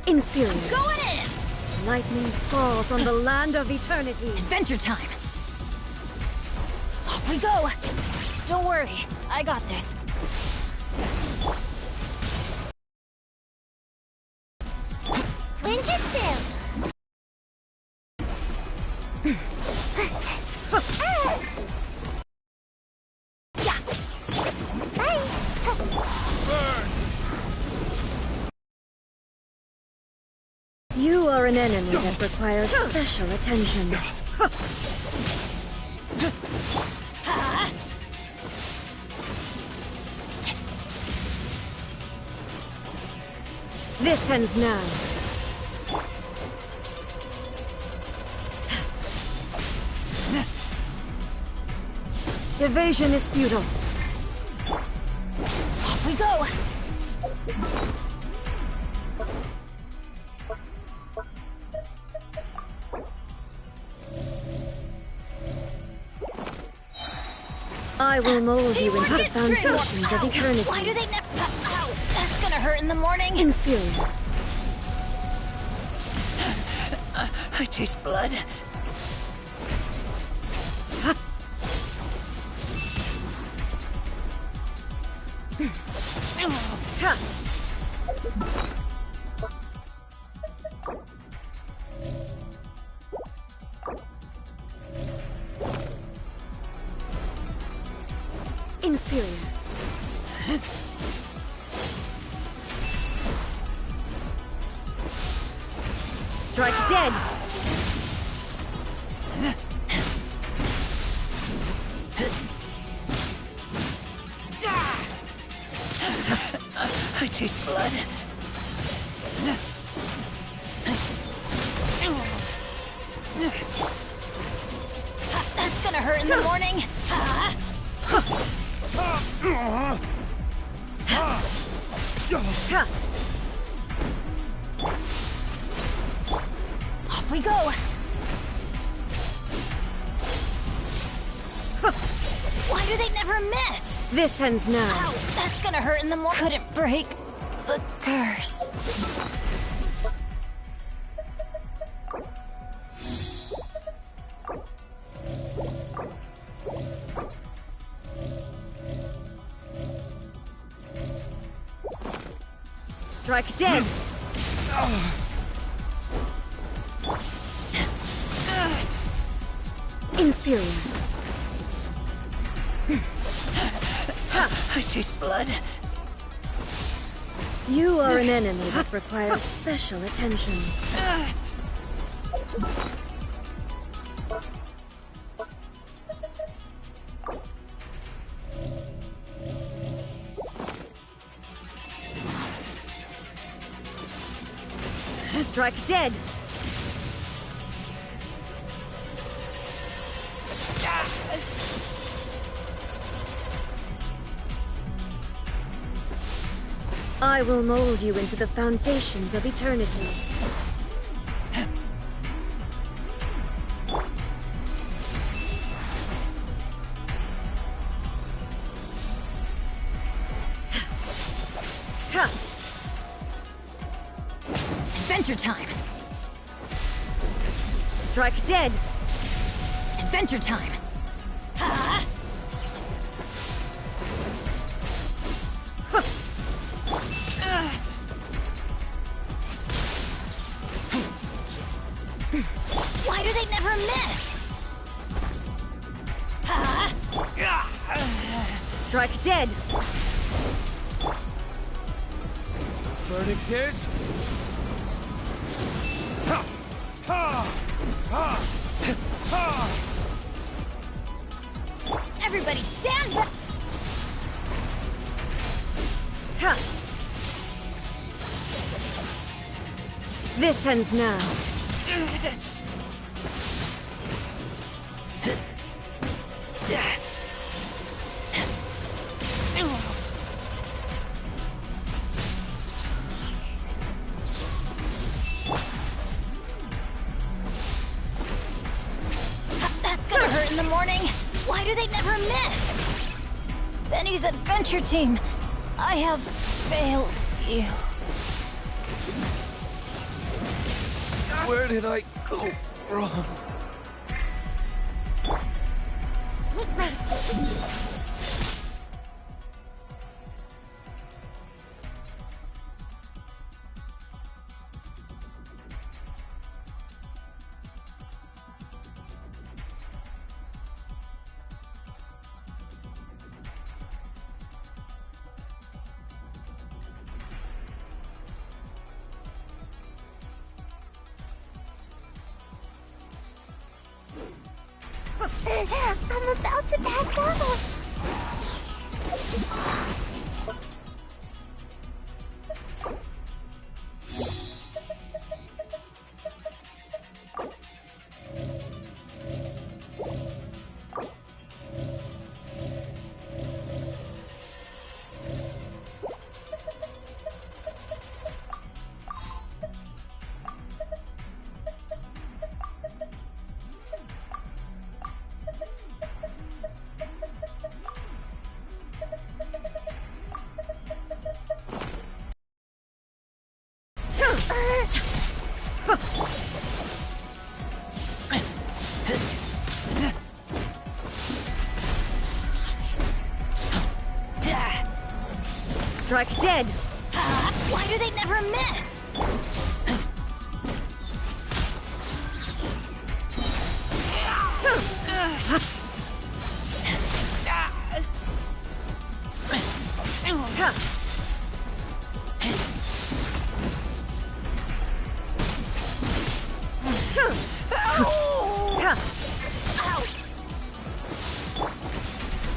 Inferior. Going in! Lightning falls on the land of eternity. Adventure time! Off we go! Don't worry, I got this. Ninjutsu! You are an enemy that requires special attention. This ends now. Evasion is futile. Off we go! I will mold you into the foundations of eternity. Why do they never... Ow! That's gonna hurt in the morning. Inferior. I taste blood. Inferior. Strike dead. I taste blood. That's gonna hurt in the morning. Off we go. Why do they never miss? This ends now. Ow, that's gonna hurt in the morning. Couldn't break the curse. Strike dead. Inferior. I taste blood. You are an enemy that requires special attention. Strike dead. I will mold you into the foundations of eternity. Adventure time. Strike dead. Adventure time. Why do they never miss? Strike dead. Verdict is... Ha! Ha! Ha! Ha! Everybody stand back! Ha! This ends now. That's gonna hurt in the morning. Why do they never miss? Benny's adventure team, I have failed you. Where did I go wrong? I'm about to pass out. Strike dead! Why do they never miss?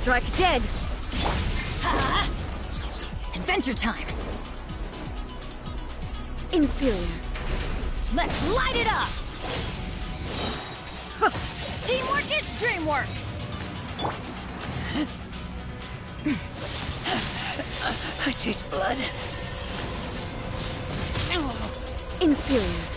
Strike dead! Adventure time! Inferior. Let's light it up! Teamwork is dreamwork! I taste blood. Inferior.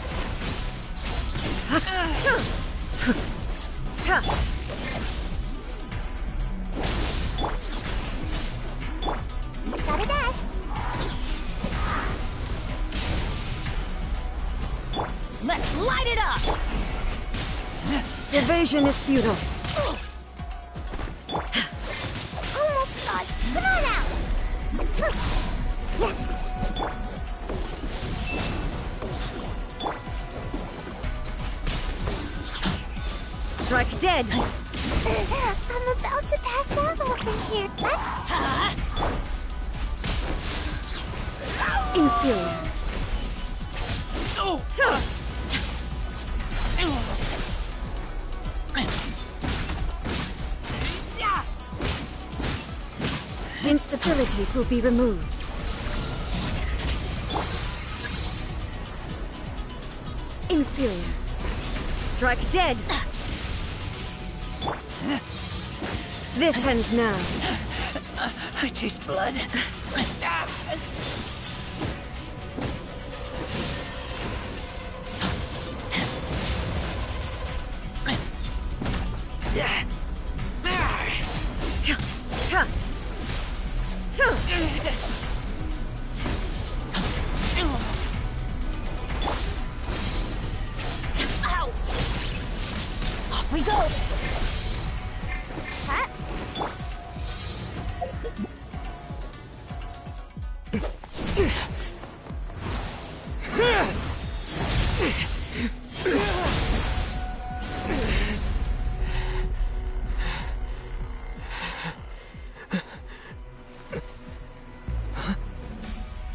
Gotta dash! Let's light it up! Evasion is futile. Almost done! Come on out! Strike dead! I'm about to pass out over here. Inferior. Instabilities will be removed. Inferior. Strike dead! This ends now. I taste blood. Ow! Off we go! Huh?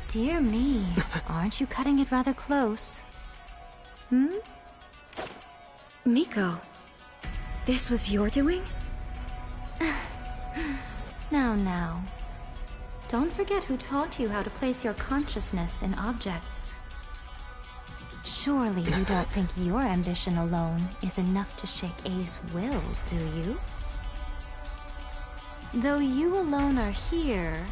Dear me, aren't you cutting it rather close? Hmm? Miko, this was your doing? Now. Don't forget who taught you how to place your consciousness in objects. Surely you don't think your ambition alone is enough to shake A's will, do you? Though you alone are here,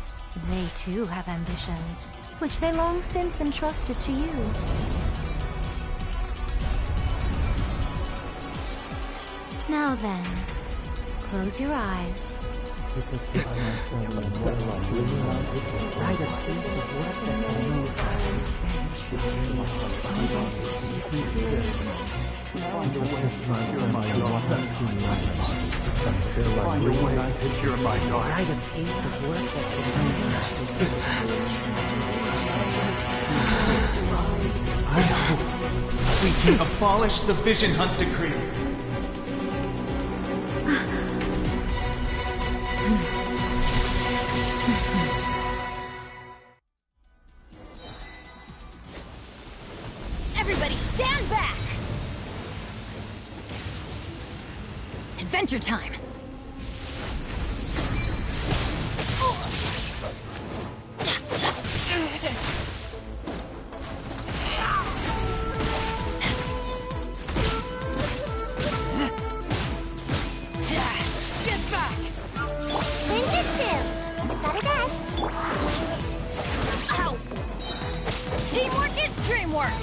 they too have ambitions, which they long since entrusted to you. Now then, close your eyes. I hope we can abolish the Vision Hunt Decree. Everybody stand back! Adventure time! Ow! Teamwork is dreamwork!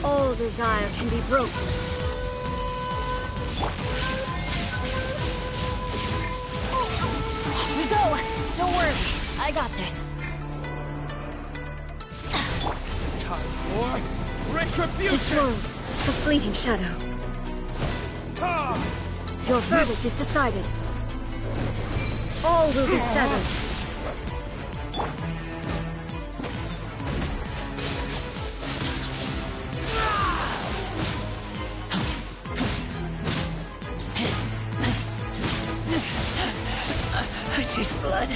All desire can be broken. We go! Don't worry, I got this. Time for retribution! This world, a fleeting shadow. Your verdict is decided. All will be severed. I taste blood.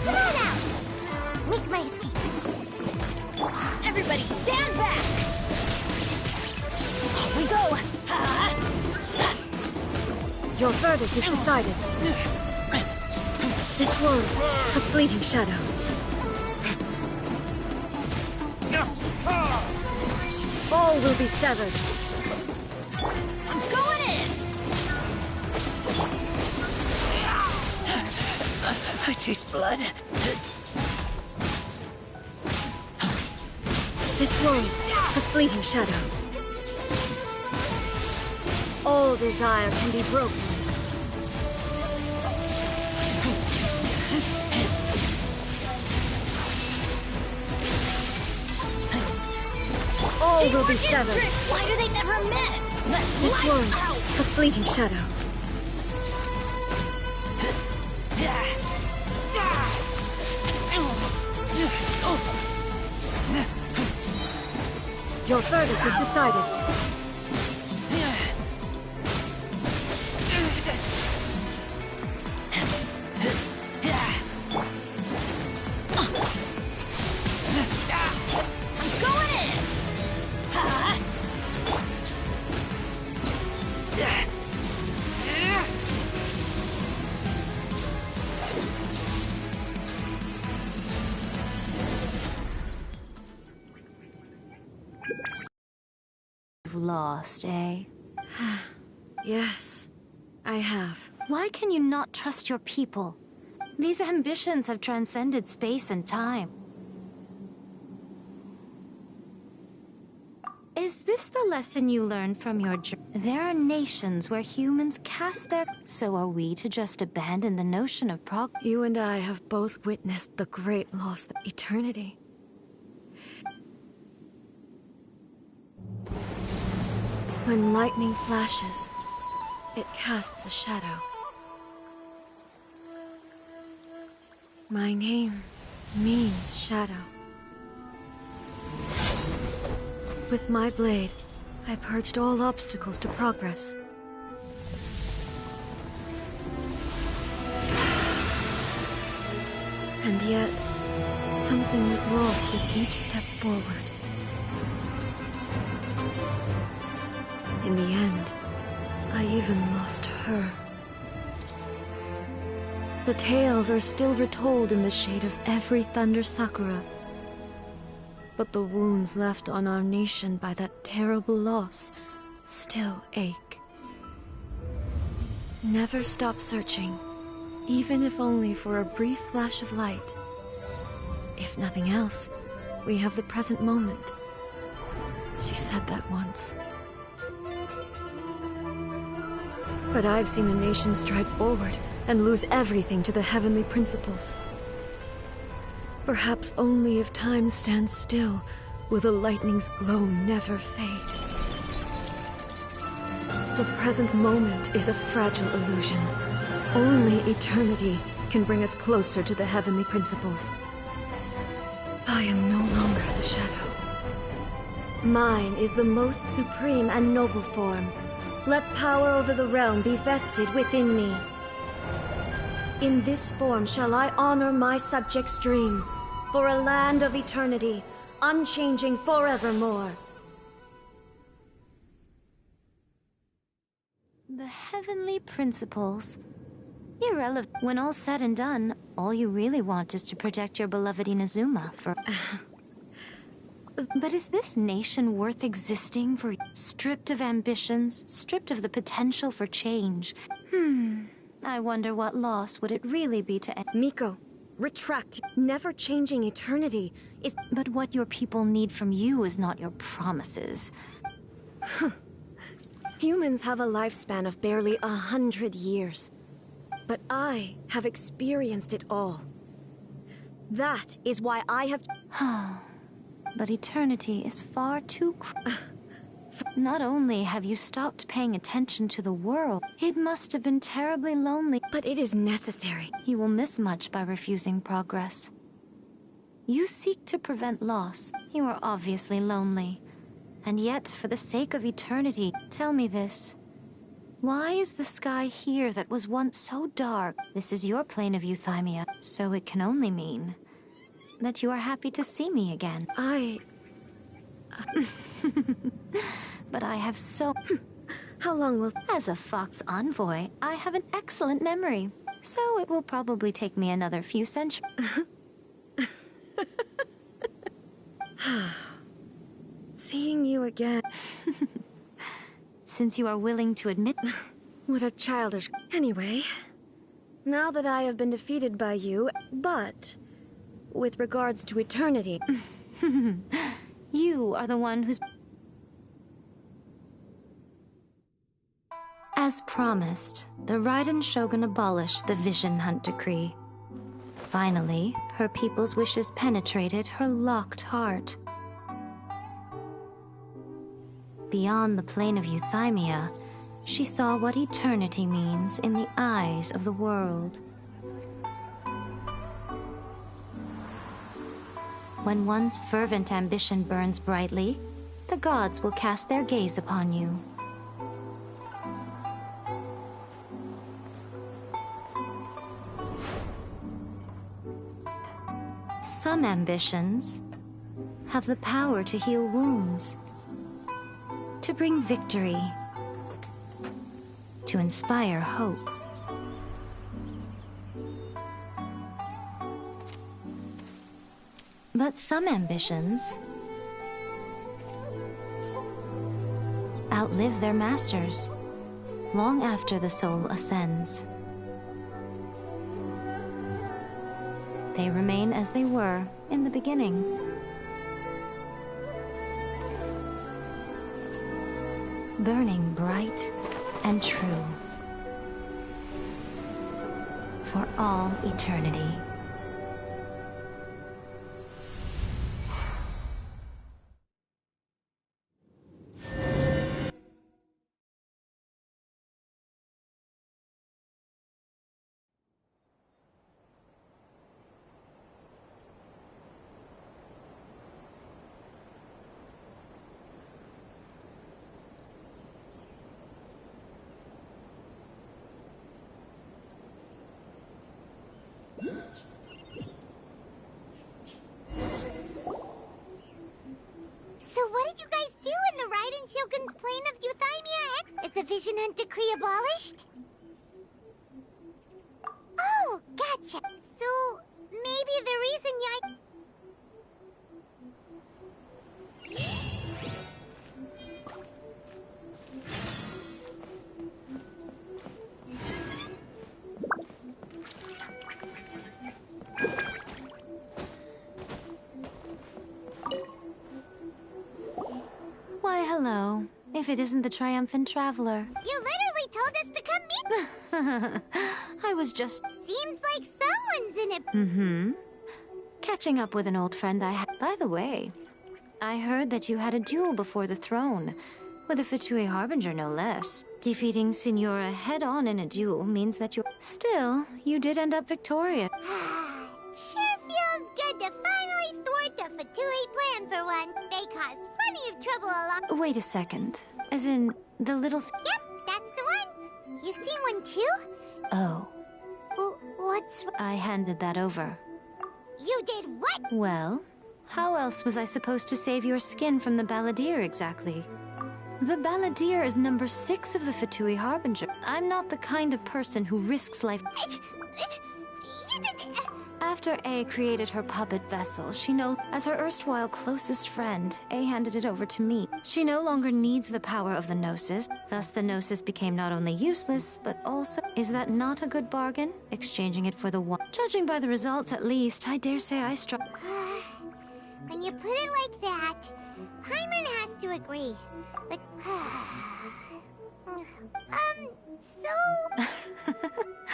Come on out! Make my escape. Everybody stand back! Off we go! Your verdict is decided. This world, a fleeting shadow. All will be severed. I'm going in! I taste blood. This world, a fleeting shadow. All desire can be broken. All will be severed. Why do they never miss? This world, a fleeting shadow. Your verdict is decided. Lost, eh? Yes, I have. Why can you not trust your people? These ambitions have transcended space and time. Is this the lesson you learned from your journey? There are nations where humans cast their... So are we to just abandon the notion of progress? You and I have both witnessed the great loss of eternity. When lightning flashes, it casts a shadow. My name means shadow. With my blade, I purged all obstacles to progress. And yet, something was lost with each step forward. In the end, I even lost her. The tales are still retold in the shade of every Thunder Sakura. But the wounds left on our nation by that terrible loss still ache. Never stop searching, even if only for a brief flash of light. If nothing else, we have the present moment. She said that once. But I've seen a nation stride forward, and lose everything to the heavenly principles. Perhaps only if time stands still will the lightning's glow never fade. The present moment is a fragile illusion. Only eternity can bring us closer to the heavenly principles. I am no longer the shadow. Mine is the most supreme and noble form. Let power over the realm be vested within me. In this form shall I honor my subjects' dream, for a land of eternity, unchanging forevermore. The heavenly principles. Irrelevant. When all's said and done, all you really want is to protect your beloved Inazuma for... But is this nation worth existing for? Stripped of ambitions, stripped of the potential for change. I wonder what loss would it really be to... Miko, retract. Never changing eternity is... But what your people need from you is not your promises. Humans have a lifespan of barely 100 years. But I have experienced it all. That is why I have... But eternity is far too... Not only have you stopped paying attention to the world, it must have been terribly lonely. But it is necessary. You will miss much by refusing progress. You seek to prevent loss. You are obviously lonely. And yet, for the sake of eternity, tell me this. Why is the sky here that was once so dark? This is your plane of euthymia, so it can only mean that you are happy to see me again. But I have so... How long will... As a Fox envoy, I have an excellent memory, so it will probably take me another few centuries. Seeing you again... Since you are willing to admit... What a childish... Anyway, now that I have been defeated by you, but... With regards to eternity... You are the one who's... As promised, the Raiden Shogun abolished the Vision Hunt Decree. Finally, her people's wishes penetrated her locked heart. Beyond the plane of euthymia, she saw what eternity means in the eyes of the world. When one's fervent ambition burns brightly, the gods will cast their gaze upon you. Some ambitions have the power to heal wounds, to bring victory, to inspire hope. But some ambitions outlive their masters long after the soul ascends. They remain as they were in the beginning. Burning bright and true for all eternity. So what did you guys do in the Raiden Shogun's plane of euthymia? Is the Vision Hunt Decree abolished? Oh, gotcha. So maybe the reason Why, hello. If it isn't the triumphant traveler. You literally told us to come meet. I was just... Seems like someone's in it. Mm-hmm. Catching up with an old friend I had. By the way, I heard that you had a duel before the throne, with a Fatui Harbinger no less. Defeating Signora head-on in a duel means that you... Still, you did end up victorious. Sure feels good to finally thwart the Fatui plan for one. They caused plenty of trouble along... Wait a second. As in, the little... Yep, that's the one. You've seen one too? Oh. What's... I handed that over. You did what? Well, how else was I supposed to save your skin from the Balladeer exactly? The Balladeer is number 6 of the Fatui Harbinger. I'm not the kind of person who risks life. After A created her puppet vessel, she as her erstwhile closest friend, A handed it over to me. She no longer needs the power of the Gnosis, thus the Gnosis became not only useless, but also... Is that not a good bargain? Exchanging it for the one... Judging by the results at least, I dare say I struck... When you put it like that, Paimon has to agree. But... so...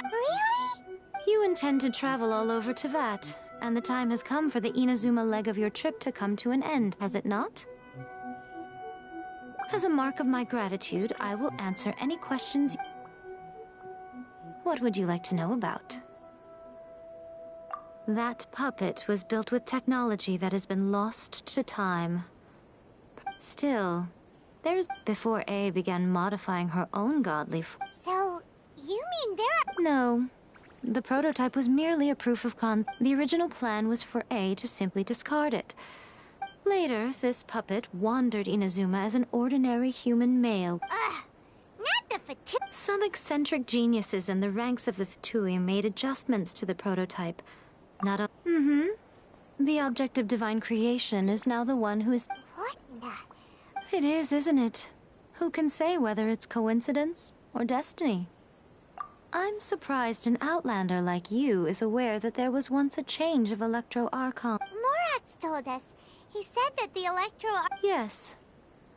Really? You intend to travel all over Tevat, and the time has come for the Inazuma leg of your trip to come to an end, has it not? As a mark of my gratitude, I will answer any questions. What would you like to know about? That puppet was built with technology that has been lost to time. Still, before A began modifying her own godly... So, you mean there are... No. The prototype was merely a proof of concept. The original plan was for A to simply discard it. Later, this puppet wandered Inazuma as an ordinary human male. Not the Fatui... Some eccentric geniuses in the ranks of the Fatui made adjustments to the prototype. Not a... The object of divine creation is now the one who is... What the... It is, isn't it? Who can say whether it's coincidence or destiny? I'm surprised an outlander like you is aware that there was once a change of Electro Archon. Morax told us. He said that the Electro... Yes.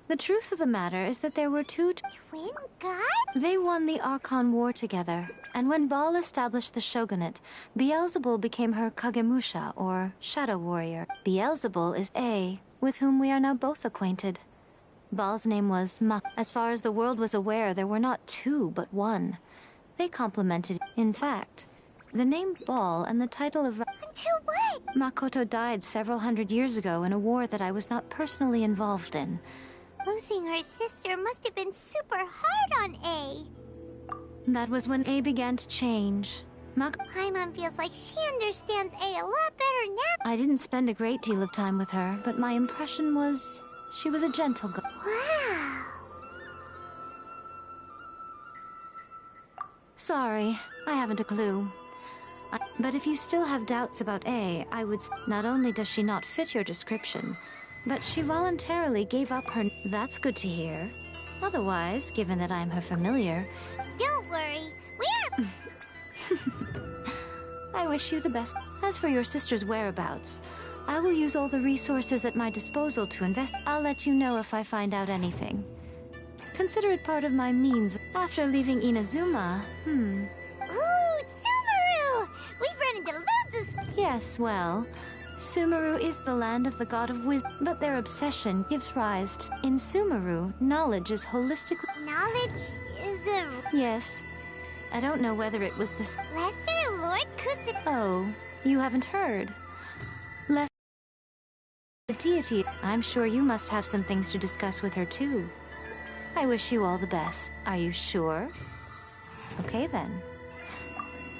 The truth of the matter is that there were two... Twin gods? They won the Archon War together, and when Baal established the shogunate, Beelzebul became her Kagemusha, or Shadow Warrior. Beelzebul is A, with whom we are now both acquainted. Baal's name was Ma. As far as the world was aware, there were not two, but one. They complemented. In fact, the name Baal and the title of... Until what? Makoto died several hundred years ago in a war that I was not personally involved in. Losing her sister must have been super hard on A. That was when A began to change. Paimon feels like she understands A a lot better now. I didn't spend a great deal of time with her, but my impression was... she was a gentle girl. Wow. Sorry, I haven't a clue. But if you still have doubts about A, I would... Not only does she not fit your description, but she voluntarily gave up her... That's good to hear. Otherwise, given that I'm her familiar... Don't worry, we're... I wish you the best. As for your sister's whereabouts, I will use all the resources at my disposal to invest. I'll let you know if I find out anything. Consider it part of my means. After leaving Inazuma, Ooh, Sumeru! We've run into loads of... Yes, well, Sumeru is the land of the god of wisdom, but their obsession gives rise to... In Sumeru, knowledge is holistically... Knowledge is a... Yes. I don't know whether it was the... Lesser Lord Kusa... Oh, you haven't heard. The deity... I'm sure you must have some things to discuss with her, too. I wish you all the best. Are you sure? Okay, then.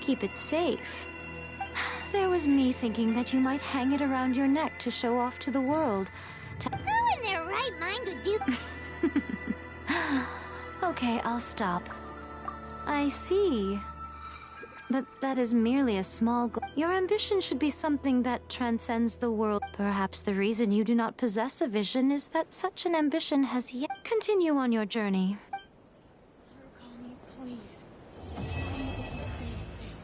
Keep it safe. There was me thinking that you might hang it around your neck to show off to the world. Who in their right mind would do... Okay, I'll stop. I see. But that is merely a small goal. Your ambition should be something that transcends the world. Perhaps the reason you do not possess a vision is that such an ambition has yet... Continue on your journey. Call me, please. See that you stay safe.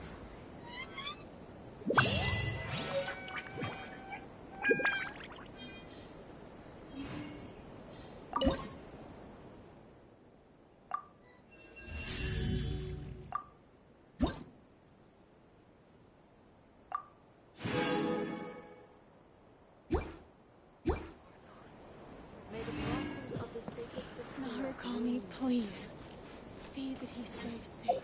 Please, see that he stays safe.